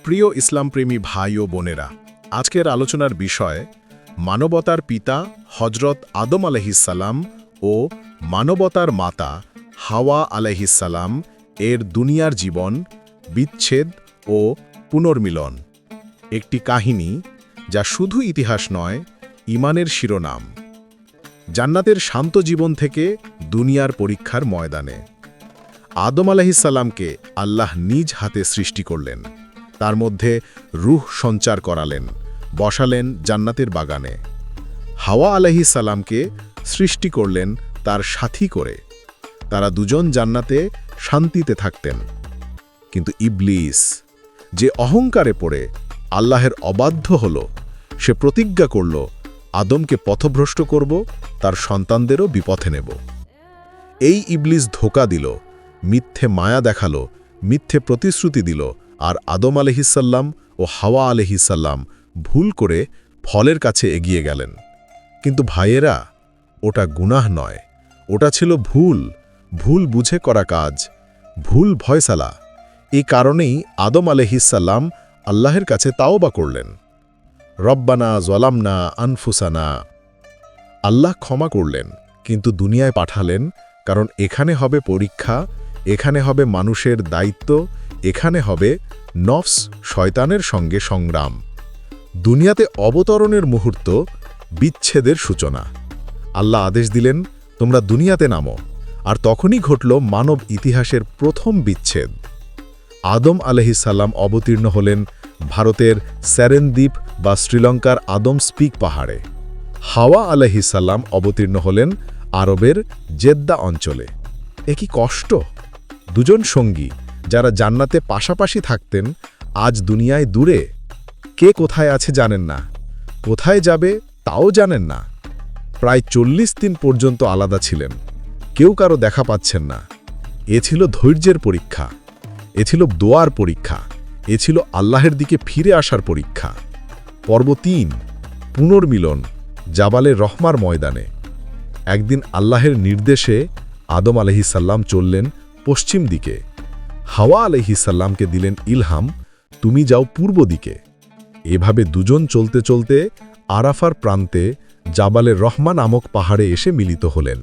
প্রিয় ইসলামপ্রেমী ভাই ও বোনেরা, আজকের আলোচনার বিষয় মানবতার পিতা হজরত আদম আলাইহিসসালাম ও মানবতার মাতা হাওয়া আলাইহিসসালাম এর দুনিয়ার জীবন, বিচ্ছেদ ও পুনর্মিলন। একটি কাহিনী যা শুধু ইতিহাস নয়, ঈমানের শিরোনাম। জান্নাতের শান্ত জীবন থেকে দুনিয়ার পরীক্ষার ময়দানে আদম আলাইহিসসালামকে আল্লাহ নিজ হাতে সৃষ্টি করলেন, তার মধ্যে রূহ সঞ্চার করালেন, বসালেন জান্নাতের বাগানে। হাওয়া আলাইহিসসালামকে সৃষ্টি করলেন তার সাথী করে। তারা দুজন জান্নাতে শান্তিতে থাকতেন। কিন্তু ইবলিস, যে অহংকারে পড়ে আল্লাহের অবাধ্য হল, সে প্রতিজ্ঞা করল আদমকে পথভ্রষ্ট করব, তার সন্তানদেরও বিপথে নেব। এই ইবলিস ধোঁকা দিল, মিথ্যে মায়া দেখালো, মিথ্যে প্রতিশ্রুতি দিল, আর আদম আলাইহিসসালাম ও হাওয়া আলাইহিসসালাম ভুল করে ফলের কাছে এগিয়ে গেলেন। কিন্তু ভাইয়েরা, ওটা গুনাহ নয়, ওটা ছিল ভুল, ভুল বুঝে করা কাজ, ভুল ফয়সালা। এই কারণেই আদম আলাইহিসসালাম আল্লাহের কাছে তাওবা করলেন। রব্বানা জলামনা আনফুসানা। আল্লাহ ক্ষমা করলেন, কিন্তু দুনিয়ায় পাঠালেন, কারণ এখানে হবে পরীক্ষা, এখানে হবে মানুষের দায়িত্ব, এখানে হবে নফস শয়তানের সঙ্গে সংগ্রাম। দুনিয়াতে অবতরণের মুহূর্ত, বিচ্ছেদের সূচনা। আল্লাহ আদেশ দিলেন, তোমরা দুনিয়াতে নামো। আর তখনই ঘটল মানব ইতিহাসের প্রথম বিচ্ছেদ। আদম আলাইহিসসালাম অবতীর্ণ হলেন ভারতের সেরেনদ্বীপ বা শ্রীলঙ্কার আদম স্পিক পাহাড়ে। হাওয়া আলাইহিসসালাম অবতীর্ণ হলেন আরবের জেদ্দা অঞ্চলে। এ কি কষ্ট! দুজন সঙ্গী যারা জান্নাতে পাশাপাশি থাকতেন, আজ দুনিয়ায় দূরে। কে কোথায় আছে জানেন না, কোথায় যাবে তাও জানেন না। প্রায় 40 দিন পর্যন্ত আলাদা ছিলেন, কেউ কারো দেখা পাচ্ছেন না। এ ছিল ধৈর্যের পরীক্ষা, এ ছিল দোয়ার পরীক্ষা, এ ছিল আল্লাহের দিকে ফিরে আসার পরীক্ষা। পর্ব ৩, পুনর্মিলন, জাবালে রহমার ময়দানে। একদিন আল্লাহের নির্দেশে আদম আলাইহিসসালাম চললেন পশ্চিম দিকে। হাওয়া আলাইহিসসালামকে দিলেন ইলহাম, তুমি যাও পূর্ব দিকে। এভাবে দুজন চলতে চলতে আরাফার প্রান্তে জাবালে রহমা নামক পাহাড়ে এসে মিলিত হলেন।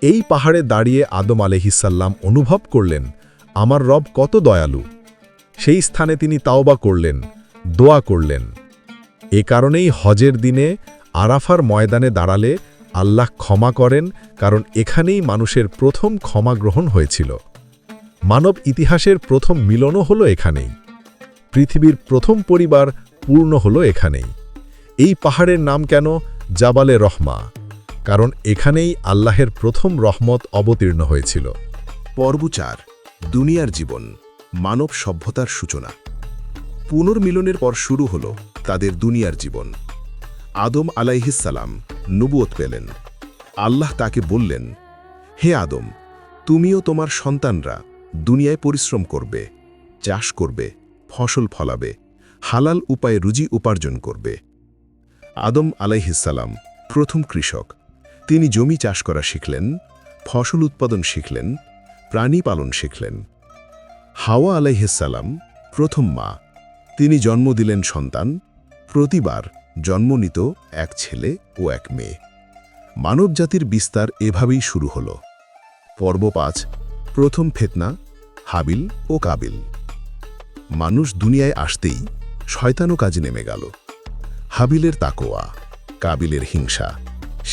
এই পাহাড়ে দাঁড়িয়ে আদম আলাইহিসসালাম অনুভব করলেন, আমার রব কত দয়ালু। সেই স্থানে তিনি তাওবা করলেন, দোয়া করলেন। এ কারণেই হজের দিনে আরাফার ময়দানে দাঁড়ালে আল্লাহ ক্ষমা করেন, কারণ এখানেই মানুষের প্রথম ক্ষমা গ্রহণ হয়েছিল। মানব ইতিহাসের প্রথম মিলনও হলো এখানেই। পৃথিবীর প্রথম পরিবার পূর্ণ হলো এখানেই। এই পাহাড়ের নাম কেন জাবালে রহমা? কারণ এখানেই আল্লাহের প্রথম রহমত অবতীর্ণ হয়েছিল। পর্ব ৪, দুনিয়ার জীবন, মানব সভ্যতার সূচনা। পুনর্মিলনের পর শুরু হল তাদের দুনিয়ার জীবন। আদম আলাইহিসসালাম নবুয়ত পেলেন। আল্লাহ তাকে বললেন, হে আদম, তুমিও তোমার সন্তানরা দুনিয়ায় পরিশ্রম করবে, চাষ করবে, ফসল ফলাবে, হালাল উপায়ে রুজি উপার্জন করবে। আদম আলাইহিসসালাম প্রথম কৃষক। তিনি জমি চাষ করা শিখলেন, ফসল উৎপাদন শিখলেন, প্রাণী পালন শিখলেন। হাওয়া আলাইহিসসালাম প্রথম মা। তিনি জন্ম দিলেন সন্তান। প্রতিবার জন্ম নিত এক ছেলে ও এক মেয়ে। মানবজাতির বিস্তার এভাবেই শুরু হল। পর্ব ৫, প্রথম ফিতনা, হাবিল ও কাবিল। মানুষ দুনিয়ায় আসতেই শয়তানও কাজে নেমে গেল। হাবিলের তাকওয়া, কাবিলের হিংসা।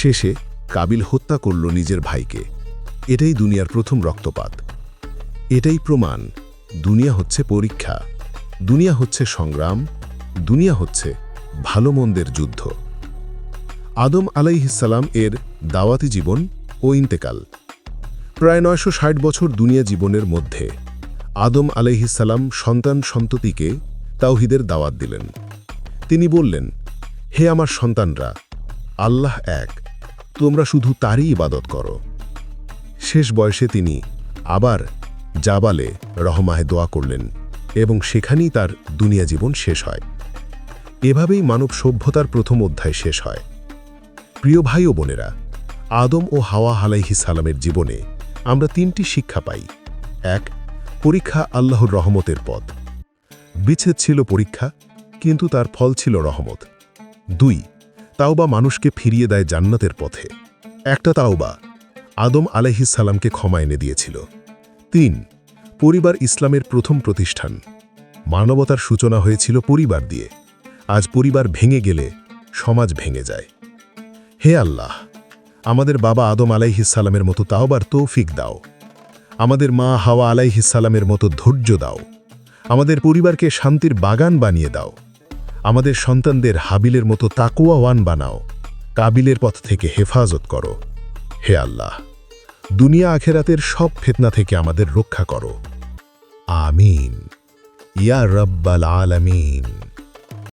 শেষে কাবিল হত্যা করল নিজের ভাইকে। এটাই দুনিয়ার প্রথম রক্তপাত। এটাই প্রমাণ, দুনিয়া হচ্ছে পরীক্ষা, দুনিয়া হচ্ছে সংগ্রাম, দুনিয়া হচ্ছে ভালো মন্দের যুদ্ধ। আদম আলাইহিসসালাম এর দাওয়াতি জীবন ও ইন্তেকাল। প্রায় ৯৬০ বছর দুনিয়া জীবনের মধ্যে আদম আলাইহিসসালাম সন্তান সন্ততিকে তাওহীদের দাওয়াত দিলেন। তিনি বললেন, হে আমার সন্তানরা, আল্লাহ এক, তোমরা শুধু তারই ইবাদত করো। শেষ বয়সে তিনি আবার জাবালে রহমায় দোয়া করলেন এবং সেখানেই তার দুনিয়া জীবন শেষ হয়। এভাবেই মানব সভ্যতার প্রথম অধ্যায় শেষ হয়। প্রিয় ভাই ও বোনেরা, আদম ও হাওয়া আলাইহিসসালামের জীবনে আমরা ৩টি শিক্ষা পাই। ১, পরীক্ষা আল্লাহর রহমতের পথ। বিচ্ছেদ ছিল পরীক্ষা, কিন্তু তার ফল ছিল রহমত। 2 তাওবা মানুষকে ফিরিয়ে দেয় জান্নাতের পথে। একটা তাওবা আদম আলাইহিস সালামকে ক্ষমা এনে দিয়েছিল। 3 পরিবার ইসলামের প্রথম প্রতিষ্ঠান। মানবতার সূচনা হয়েছিল পরিবার দিয়ে। আজ পরিবার ভেঙে গেলে সমাজ ভেঙে যায়। হে আল্লাহ, আমাদের বাবা আদম আলাইহিস সালামের মতো তাওবার তৌফিক দাও। আমাদের মা হাওয়া আলাইহিস সালামের মতো ধৈর্য দাও। আমাদের পরিবারকে শান্তির বাগান বানিয়ে দাও। আমাদের সন্তানদের হাবিলের মতো তাকওয়াওয়ান বানাও। কাবিলের পথ থেকে হেফাজত করো। হে আল্লাহ, দুনিয়া আখেরাতের সব ফিতনা থেকে আমাদের রক্ষা করো। আমিন ইয়া রাব্বাল আলামিন।